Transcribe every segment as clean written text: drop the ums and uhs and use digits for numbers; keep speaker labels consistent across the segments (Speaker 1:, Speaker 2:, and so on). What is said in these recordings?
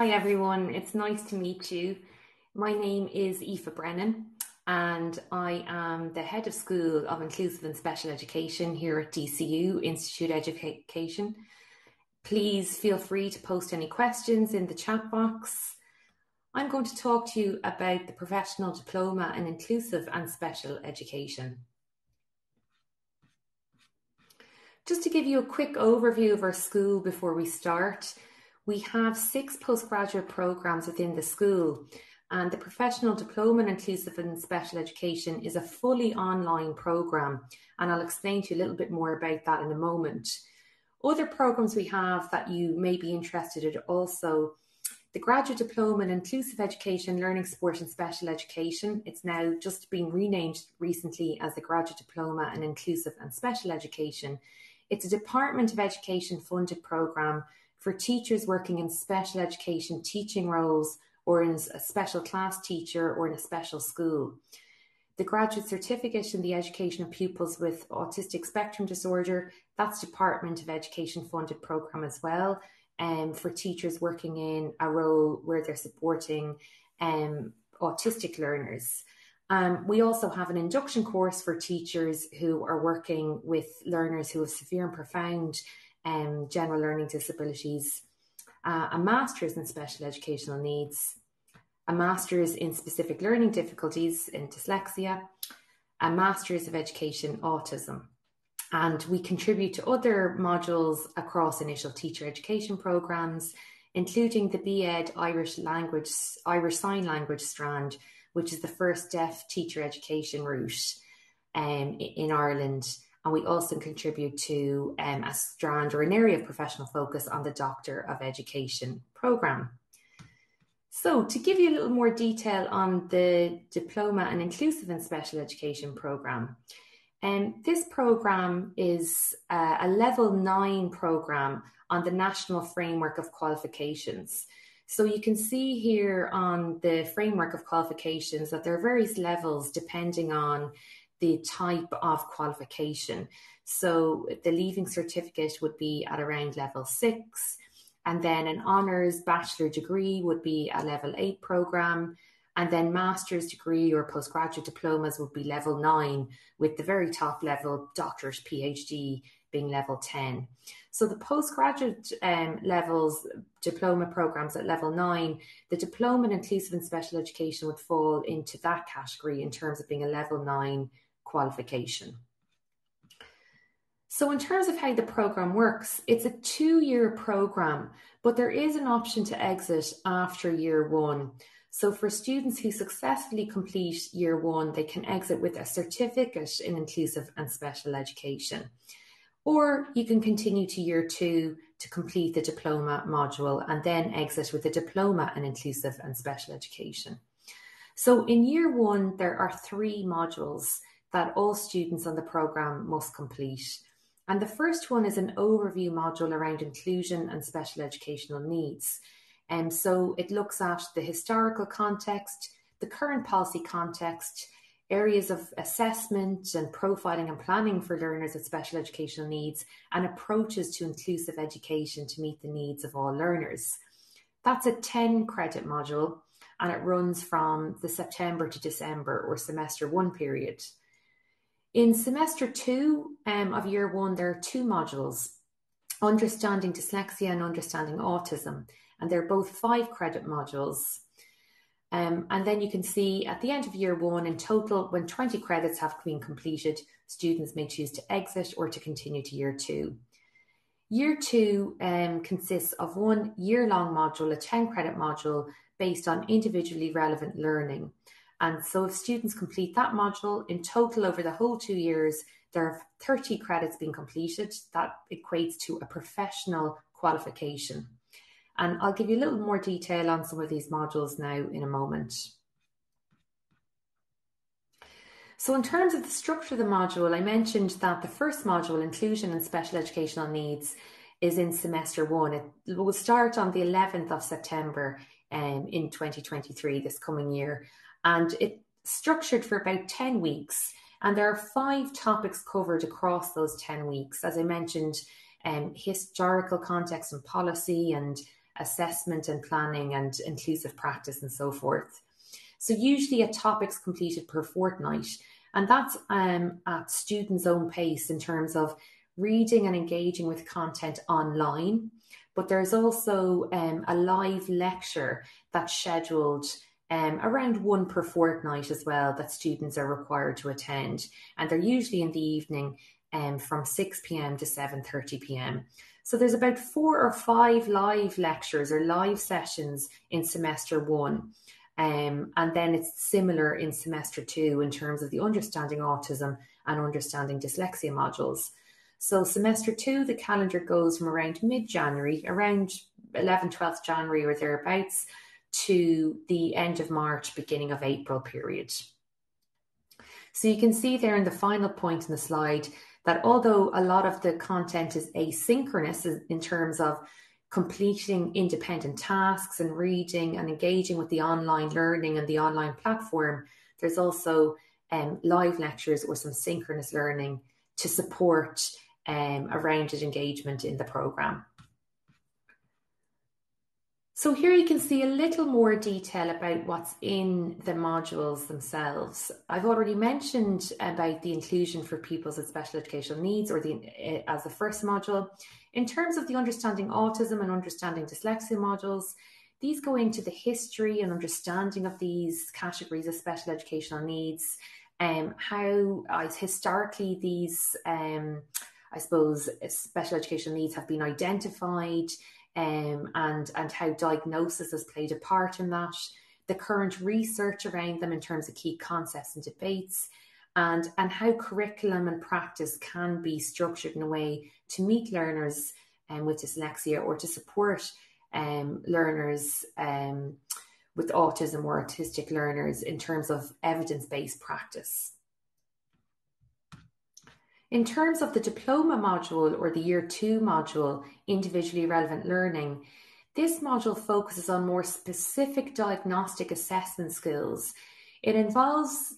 Speaker 1: Hi everyone, it's nice to meet you. My name is Aoife Brennan and I am the Head of School of Inclusive and Special Education here at DCU, Institute Education. Please feel free to post any questions in the chat box. I'm going to talk to you about the Professional Diploma in Inclusive and Special Education. Just to give you a quick overview of our school before we start, we have 6 postgraduate programs within the school, and the Professional Diploma in Inclusive and Special Education is a fully online program, and I'll explain to you a little bit more about that in a moment. Other programs we have that you may be interested in also, the Graduate Diploma in Inclusive Education, Learning, Support and Special Education. It's now just been renamed recently as the Graduate Diploma in Inclusive and Special Education. It's a Department of Education funded programme for teachers working in special education teaching roles or in a special class teacher or in a special school. The Graduate Certificate in the Education of Pupils with Autistic Spectrum Disorder, that's Department of Education funded programme as well, for teachers working in a role where they're supporting autistic learners. We also have an induction course for teachers who are working with learners who have severe and profound general learning disabilities, a master's in special educational needs, a master's in specific learning difficulties in dyslexia, a master's of education autism. And we contribute to other modules across initial teacher education programs, including the BEd Irish Sign Language strand, which is the first deaf teacher education route in Ireland. And we also contribute to a strand or an area of professional focus on the Doctor of Education programme. So to give you a little more detail on the Diploma in Inclusive and Special Education programme, this programme is a level 9 programme on the National Framework of Qualifications. So you can see here on the Framework of Qualifications that there are various levels depending on the type of qualification. So the Leaving Certificate would be at around level 6, and then an honours bachelor degree would be a level 8 programme, and then master's degree or postgraduate diplomas would be level 9, with the very top level doctorate PhD being level 10. So the postgraduate levels diploma programs at level 9, the Diploma in Inclusive and Special Education would fall into that category in terms of being a level 9 qualification. So in terms of how the programme works, it's a 2-year programme, but there is an option to exit after year 1. So for students who successfully complete year 1, they can exit with a certificate in inclusive and special education. Or you can continue to year 2 to complete the diploma module and then exit with a diploma in inclusive and special education. So in year 1, there are 3 modules that all students on the programme must complete. And the first one is an overview module around inclusion and special educational needs. So it looks at the historical context, the current policy context, areas of assessment and profiling and planning for learners with special educational needs, and approaches to inclusive education to meet the needs of all learners. That's a 10 credit module, and it runs from the September to December or semester 1 period. In semester 2 of year 1, there are 2 modules, Understanding Dyslexia and Understanding Autism, and they're both 5 credit modules. And then you can see at the end of year 1, in total, when 20 credits have been completed, students may choose to exit or to continue to year 2. Year 2 consists of 1 year-long module, a 10 credit module based on individually relevant learning. And so if students complete that module, in total over the whole 2 years, there are 30 credits being completed. That equates to a professional qualification. And I'll give you a little more detail on some of these modules now in a moment. So in terms of the structure of the module, I mentioned that the first module, Inclusion and Special Educational Needs, is in semester 1. It will start on the 11th of September in 2023, this coming year. And it's structured for about 10 weeks. And there are 5 topics covered across those 10 weeks. As I mentioned, historical context and policy and assessment and planning and inclusive practice and so forth. So usually a topic's completed per fortnight, and that's at students' own pace in terms of reading and engaging with content online. But there's also a live lecture that's scheduled around one per fortnight as well that students are required to attend. And they're usually in the evening from 6 p.m. to 7:30 p.m. So there's about 4 or 5 live lectures or live sessions in semester 1. And then it's similar in semester 2 in terms of the understanding autism and understanding dyslexia modules. So semester 2, the calendar goes from around mid-January, around 11th, 12th January or thereabouts, to the end of March, beginning of April period. So you can see there in the final point in the slide that although a lot of the content is asynchronous in terms of completing independent tasks and reading and engaging with the online learning and the online platform, there's also live lectures or some synchronous learning to support a rounded engagement in the programme. So here you can see a little more detail about what's in the modules themselves. I've already mentioned about the inclusion for pupils with special educational needs, or as the first module. In terms of the understanding autism and understanding dyslexia modules, these go into the history and understanding of these categories of special educational needs, how historically these, I suppose, special educational needs have been identified, and how diagnosis has played a part in that, the current research around them in terms of key concepts and debates, and how curriculum and practice can be structured in a way to meet learners with dyslexia or to support learners with autism or autistic learners in terms of evidence-based practice. In terms of the diploma module or the year 2 module, individually relevant learning, this module focuses on more specific diagnostic assessment skills. It involves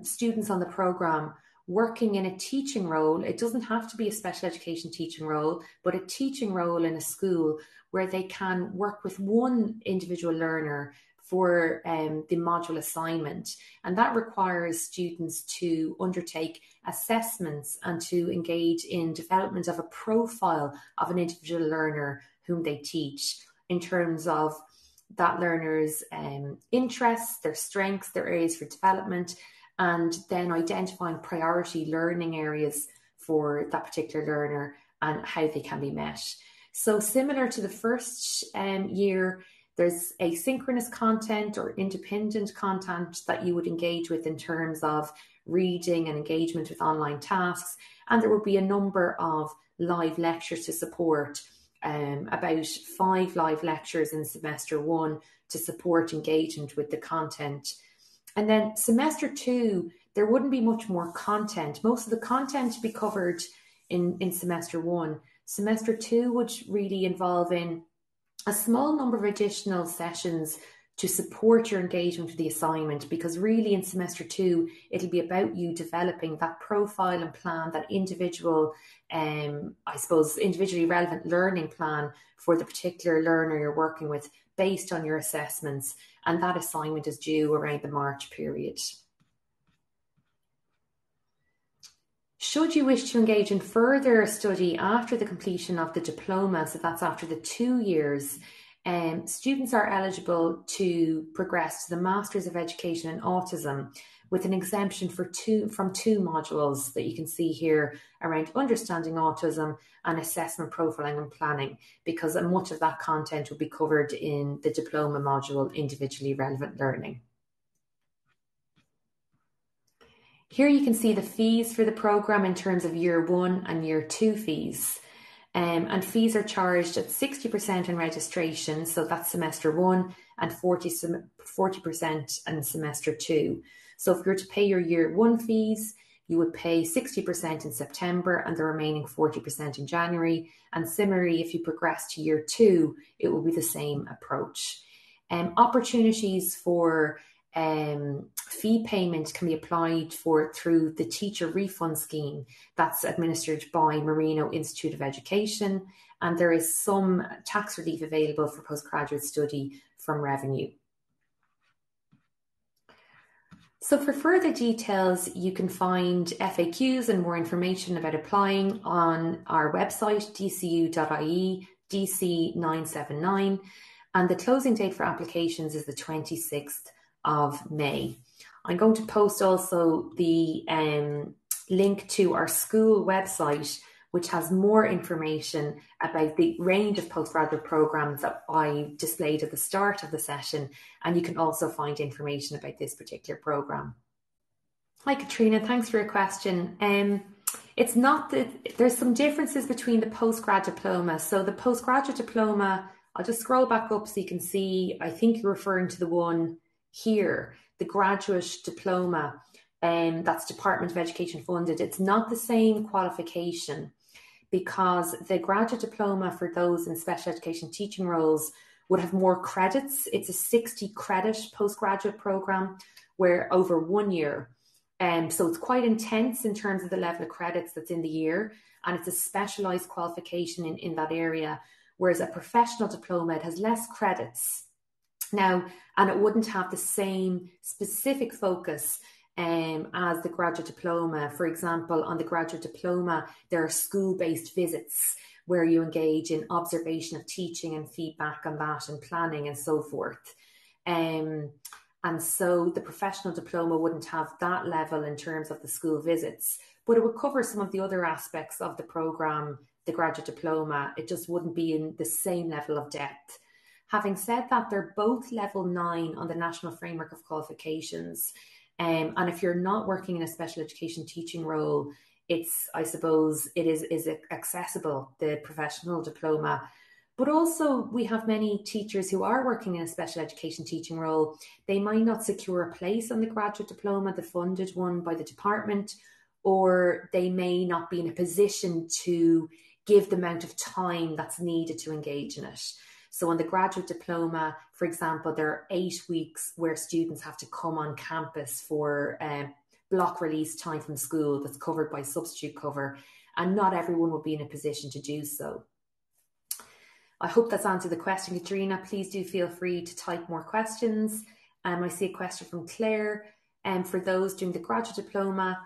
Speaker 1: students on the programme working in a teaching role. It doesn't have to be a special education teaching role, but a teaching role in a school where they can work with one individual learner for the module assignment. And that requires students to undertake assessments and to engage in development of a profile of an individual learner whom they teach in terms of that learner's interests, their strengths, their areas for development, and then identifying priority learning areas for that particular learner and how they can be met. So similar to the first year, there's asynchronous content or independent content that you would engage with in terms of reading and engagement with online tasks. And there will be a number of live lectures to support, about 5 live lectures in semester 1 to support engagement with the content. And then semester 2, there wouldn't be much more content. Most of the content to be covered in semester 1. Semester 2 would really involve in a small number of additional sessions to support your engagement with the assignment, because really in semester 2, it'll be about you developing that profile and plan, that individual, individually relevant learning plan for the particular learner you're working with based on your assessments. And that assignment is due around the March period. Should you wish to engage in further study after the completion of the diploma, so that's after the 2 years, students are eligible to progress to the Masters of Education in Autism with an exemption from 2 modules that you can see here around understanding autism and assessment, profiling and planning, because much of that content will be covered in the diploma module, individually relevant learning. Here you can see the fees for the programme in terms of year 1 and year 2 fees. And fees are charged at 60% in registration, so that's semester 1, and 40% in semester 2. So if you were to pay your year 1 fees, you would pay 60% in September and the remaining 40% in January. And similarly, if you progress to year 2, it will be the same approach. Opportunities for fee payment can be applied for through the teacher refund scheme that's administered by Marino Institute of Education, and there is some tax relief available for postgraduate study from revenue. So for further details, you can find FAQs and more information about applying on our website, dcu.ie, DC979, and the closing date for applications is the 26th of May. I'm going to post also the link to our school website, which has more information about the range of postgraduate programs that I displayed at the start of the session. And you can also find information about this particular program. Hi, Katrina. Thanks for your question. It's not that there's some differences between the postgrad diploma. So the postgraduate diploma, I'll just scroll back up so you can see, I think you're referring to the one here, the graduate diploma. That's Department of Education funded. It's not the same qualification, because the graduate diploma for those in special education teaching roles would have more credits. It's a 60 credit postgraduate program where over 1 year. So it's quite intense in terms of the level of credits that's in the year, and it's a specialised qualification in that area, whereas a professional diploma, it has less credits. Now, and it wouldn't have the same specific focus as the graduate diploma. For example, on the graduate diploma, there are school-based visits where you engage in observation of teaching and feedback on that and planning and so forth. And so the professional diploma wouldn't have that level in terms of the school visits, but it would cover some of the other aspects of the programme, the graduate diploma. It just wouldn't be in the same level of depth. Having said that, they're both level 9 on the National Framework of Qualifications. And if you're not working in a special education teaching role, I suppose it is accessible, the professional diploma. But also we have many teachers who are working in a special education teaching role. They might not secure a place on the graduate diploma, the funded one by the department, or they may not be in a position to give the amount of time that's needed to engage in it. So on the graduate diploma, for example, there are 8 weeks where students have to come on campus for block release time from school that's covered by substitute cover, and not everyone will be in a position to do so. I hope that's answered the question, Katrina. Please do feel free to type more questions. I see a question from Claire. For those doing the graduate diploma,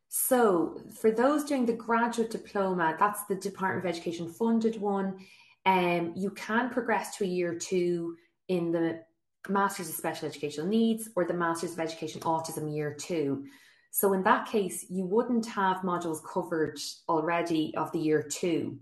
Speaker 1: so for those doing the graduate diploma, that's the Department of Education funded one. You can progress to a year 2 in the Masters of Special Educational Needs or the Masters of Education Autism year 2. So in that case, you wouldn't have modules covered already of the year 2.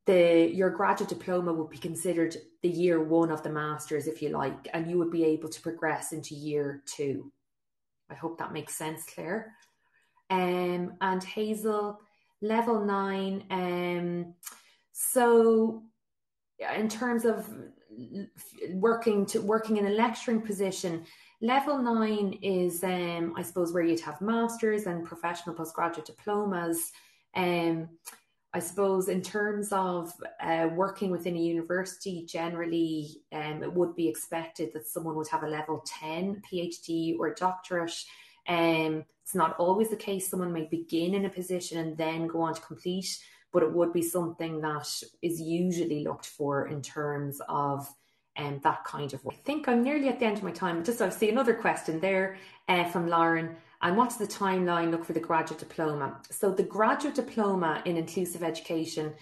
Speaker 1: Your graduate diploma would be considered the year 1 of the Masters, if you like, and you would be able to progress into year 2. I hope that makes sense, Claire. And Hazel, level 9. So in terms of working in a lecturing position, level 9 is, I suppose, where you'd have masters and professional postgraduate diplomas. I suppose in terms of working within a university, generally it would be expected that someone would have a level 10 PhD or doctorate. It's not always the case. Someone may begin in a position and then go on to complete, but it would be something that is usually looked for in terms of that kind of work. I think I'm nearly at the end of my time. I see another question there from Lauren. And what's the timeline look for the graduate diploma? So the graduate diploma in inclusive education,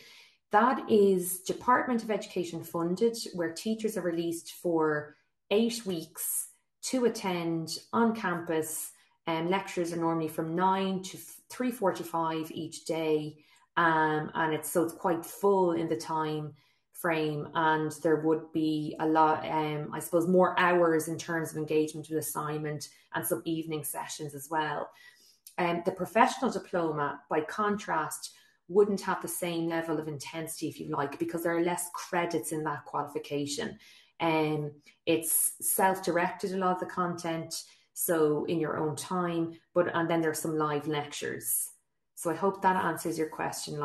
Speaker 1: that is Department of Education funded, where teachers are released for 8 weeks to attend on campus. Lectures are normally from 9 to 3:45 each day. And it's quite full in the time frame, and there would be a lot, I suppose, more hours in terms of engagement with assignment and some evening sessions as well. The professional diploma, by contrast, wouldn't have the same level of intensity, if you like, because there are less credits in that qualification. It's self-directed, a lot of the content, so in your own time, and then there's some live lectures. So I hope that answers your question, Laura.